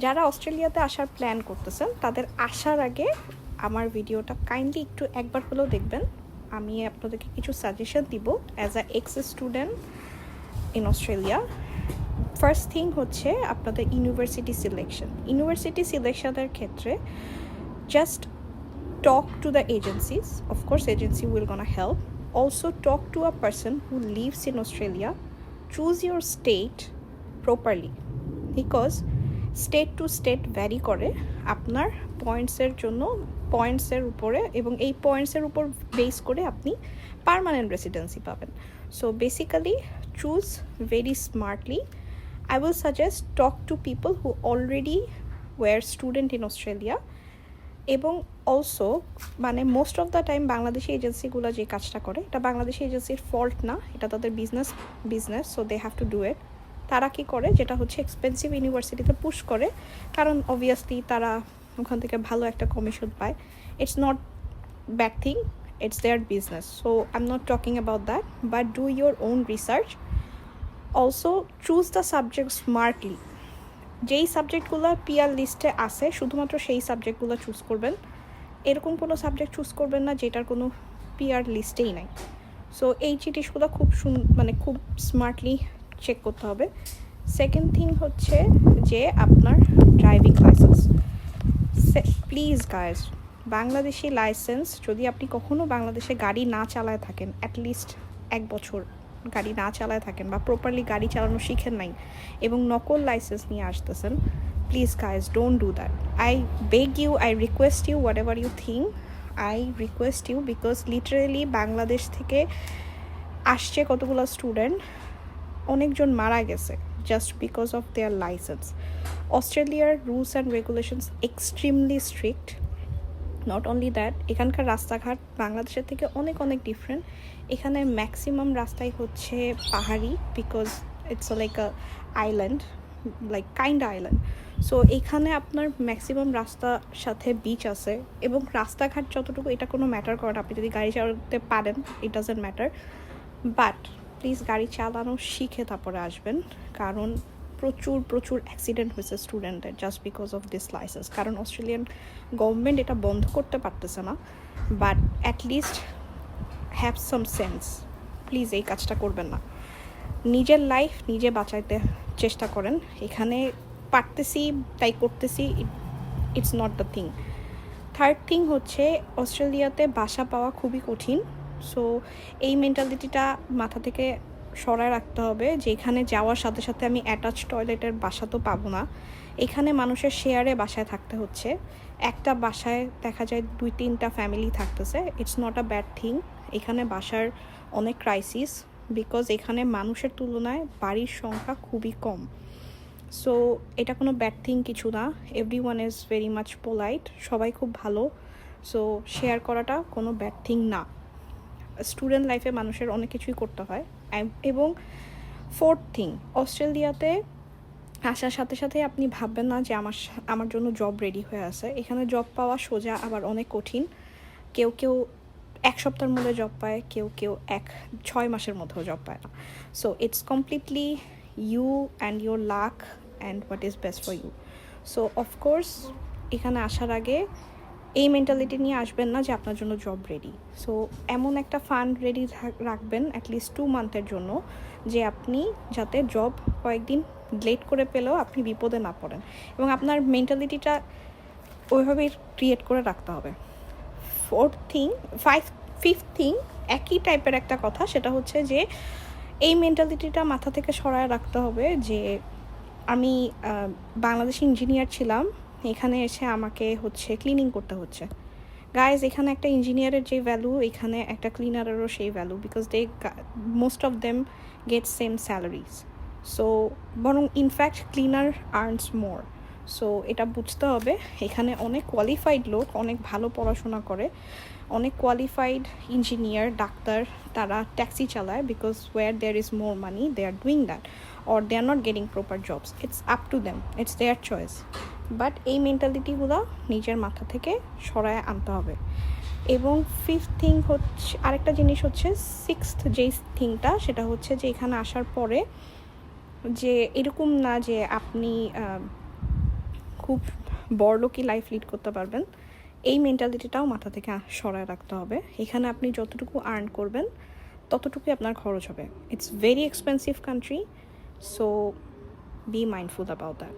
যারা অস্ট্রেলিয়াতে আসার প্ল্যান করতেছেন তাদের আসার আগে আমার ভিডিওটা কাইন্ডলি একটু একবার হলেও দেখবেন। আমি আপনাদেরকে কিছু সাজেশন দিব as a ex student in Australia. First thing হচ্ছে আপনাদের ইউনিভার্সিটি সিলেকশনের ক্ষেত্রে just talk to the agencies. Of course agency will gonna help. Also talk to a person who lives in Australia. Choose your state properly because state to state vary করে আপনার পয়েন্টসের জন্য, পয়েন্টসের উপরে, এবং এই পয়েন্টসের উপর বেস করে আপনি পার্মানেন্ট রেসিডেন্সি পাবেন। So basically choose very smartly. I will suggest talk to people who already were student in Australia. এবং অলসো মানে most of the time Bangladeshi এজেন্সিগুলো যে কাজটা করে, এটা বাংলাদেশি এজেন্সির ফল্ট না, এটা তাদের business, so they have to do it. তারা কী করে, যেটা হচ্ছে এক্সপেন্সিভ ইউনিভার্সিটিতে পুশ করে, কারণ অবভিয়াসলি তারা ওখান থেকে ভালো একটা কমিশন পায়। It's not bad thing, it's there business, so I am not talking about that, but do your own research. Also choose the subject smartly. যেই সাবজেক্টগুলো পিআর লিস্টে আছে শুধুমাত্র সেই সাবজেক্টগুলো চুজ করবেন। এরকম কোনো সাবজেক্ট চুজ করবেন না যেটার কোনো পিআর লিস্টেই নাই। সো এই জিনিসগুলো খুব স্মার্টলি চেক করতে হবে। সেকেন্ড থিং হচ্ছে যে আপনার driving licence. Please guys, Bangladeshi licence, যদি আপনি কখনও বাংলাদেশে গাড়ি না চালায় থাকেন, অ্যাটলিস্ট 1 বছর গাড়ি না চালায় থাকেন বা প্রপারলি গাড়ি চালানো শিখেন নাই এবং নকল লাইসেন্স নিয়ে আসতেছেন, please guys don't do that. I beg you, I request you, whatever you think, I request you, because literally Bangladesh থেকে আসছে কতগুলো স্টুডেন্ট, অনেকজন মারা গেছে just because of their licence. অস্ট্রেলিয়ার rules and regulations extremely strict. Not only that, এখানকার রাস্তাঘাট বাংলাদেশের থেকে অনেক অনেক ডিফারেন্ট। এখানে ম্যাক্সিমাম রাস্তাই হচ্ছে পাহাড়ি, because it's like a island, like island. So এখানে আপনার ম্যাক্সিমাম রাস্তার সাথে বিচ আছে, এবং রাস্তাঘাট যতটুকু, এটা কোনো ম্যাটার করে না, আপনি যদি গাড়ি চালাতে পারেন it doesn't matter. But please গাড়ি চালানো শিখে তারপরে আসবেন, কারণ প্রচুর অ্যাক্সিডেন্ট হয়েছে স্টুডেন্টদের just because of this licence. কারণ অস্ট্রেলিয়ান গভর্নমেন্ট এটা বন্ধ করতে পারতেছে না, but at least have some sense. Please এই কাজটা করবেন না। নিজের লাইফ নিজে বাঁচাইতে চেষ্টা করেন। এখানে পারতেছি তাই করতেছি, it's not the thing. Third thing হচ্ছে অস্ট্রেলিয়াতে বাসা পাওয়া খুবই কঠিন। সো এই মেন্টালিটিটা মাথা থেকে সরায় রাখতে হবে যে এখানে যাওয়ার সাথে সাথে আমি অ্যাটাচ টয়লেটের বাসা তো পাবো না। এখানে মানুষের শেয়ারে বাসায় থাকতে হচ্ছে। একটা বাসায় দেখা যায় 2-3টা ফ্যামিলি থাকতেছে, it's not a bad thing. এখানে বাসার অনেক ক্রাইসিস, বিকজ এখানে মানুষের তুলনায় বাড়ির সংখ্যা খুবই কম। সো এটা কোনো ব্যাড থিং কিছু না, everyone is very much polite, সবাই খুব ভালো। সো শেয়ার করাটা কোনো ব্যাড থিং না। স্টুডেন্ট লাইফে মানুষের অনেক কিছুই করতে হয়। এবং ফোর্থ থিং, অস্ট্রেলিয়াতে আসার সাথে সাথে আপনি ভাববেন না যে আমার জন্য জব রেডি হয়ে আছে। এখানে জব পাওয়া সোজা, আবার অনেক কঠিন। কেউ 1 সপ্তাহের মধ্যে জব পায়, কেউ 6 মাসের মধ্যেও জব পায় না। So it's completely you and your luck and what is best for you. So of course এখানে আসার আগে এই মেন্টালিটি নিয়ে আসবেন না যে আপনার জন্য জব রেডি। সো এমন একটা ফান্ড রেডি রাখবেন অ্যাটলিস্ট 2 মান্থের জন্য, যে আপনি যাতে জব কয়েকদিন লেট করে পেলেও আপনি বিপদে না পড়েন, এবং আপনার মেন্টালিটিটা ওইভাবেই ক্রিয়েট করে রাখতে হবে। ফিফথ থিং একই টাইপের একটা কথা, সেটা হচ্ছে যে এই মেন্টালিটিটা মাথা থেকে সরায় রাখতে হবে যে আমি বাংলাদেশি ইঞ্জিনিয়ার ছিলাম, এখানে এসে আমাকে হচ্ছে ক্লিনিং করতে হচ্ছে। গাইজ, এখানে একটা ইঞ্জিনিয়ারের যে ভ্যালু, এখানে একটা ক্লিনারেরও সেই value, because most of them get same salaries. So বরং in fact cleaner earns more. So এটা বুঝতে হবে, এখানে অনেক কোয়ালিফাইড লোক, অনেক ভালো পড়াশোনা করে, অনেক কোয়ালিফাইড ইঞ্জিনিয়ার, ডাক্তার, তারা ট্যাক্সি চালায়, because where there is more money they are doing that, or they are not getting proper jobs. It's up to them, it's their choice. But এই মেন্টালিটিগুলো নিজের মাথা থেকে সরায় আনতে হবে। এবং ফিফথ থিং হচ্ছে, আরেকটা জিনিস হচ্ছে সিক্সথ যেই থিংটা, সেটা হচ্ছে যে এখানে আসার পরে যে এরকম না যে আপনি খুব বড়লোকি লাইফ লিড করতে পারবেন, এই মেন্টালিটিটাও মাথা থেকে সরায় রাখতে হবে। এখানে আপনি যতটুকু আর্ন করবেন ততটুকুই আপনার খরচ হবে। It's very expensive country, so be mindful about that.